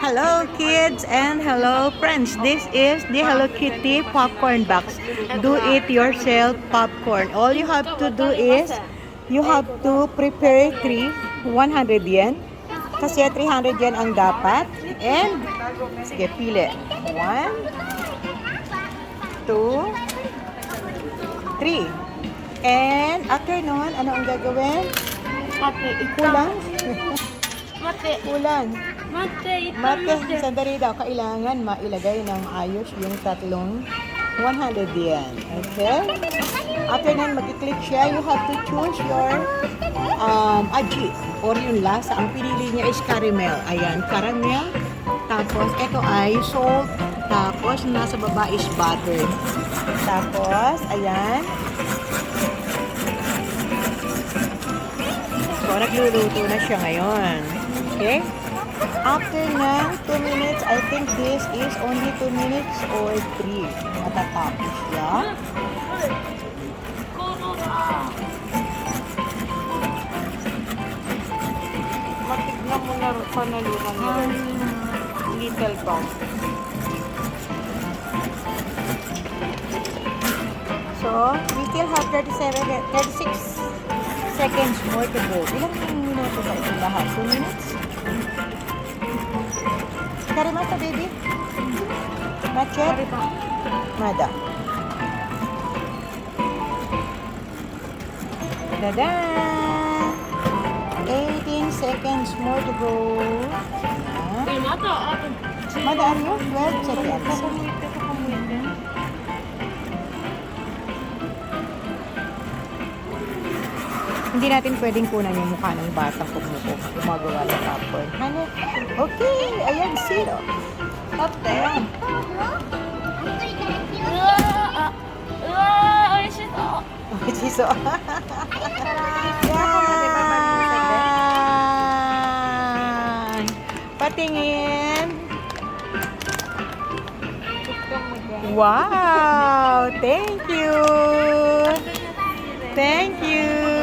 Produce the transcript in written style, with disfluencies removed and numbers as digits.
Hello kids and hello friends. This is the Hello Kitty popcorn box. Do it yourself popcorn. All you have to do is you have to prepare 100 yen. Kasi 300 yen ang dapat. And sige, pili. 1, 2, 3. And after nun, ano ang gagawin? Kulang? Kulang. Mate, sandali daw. Kailangan mailagay ng ayos yung tatlong 100 yen. Okay? After nun, mag-click siya. You have to choose your aji or yung lasa. Ang pinili niya is caramel. Ayan, caramel. Tapos, ito ay salt. Tapos, nasa baba is butter. Tapos, ayan. So, nagluluto na siya ngayon. Okay? After ng 2 minutes, I think this is only 2 minutes or 3. Matatapos siya. Matignan mo na panalunan niya. Little bomb. So, we still have 36 seconds more to go. Ilang minuto ba ito lahat? 2 minutes? Karimata, baby? Not yet? Nada. Tada! 18 seconds more to go. Mada, ano? 12 seconds. Hindi natin pwedeng kunan yung mukha ng batang gumagawa ng popcorn. Ano? Okay, ayan, 0. Up there. Chiso. Yan. Patingin. Wow! Thank you! Thank you!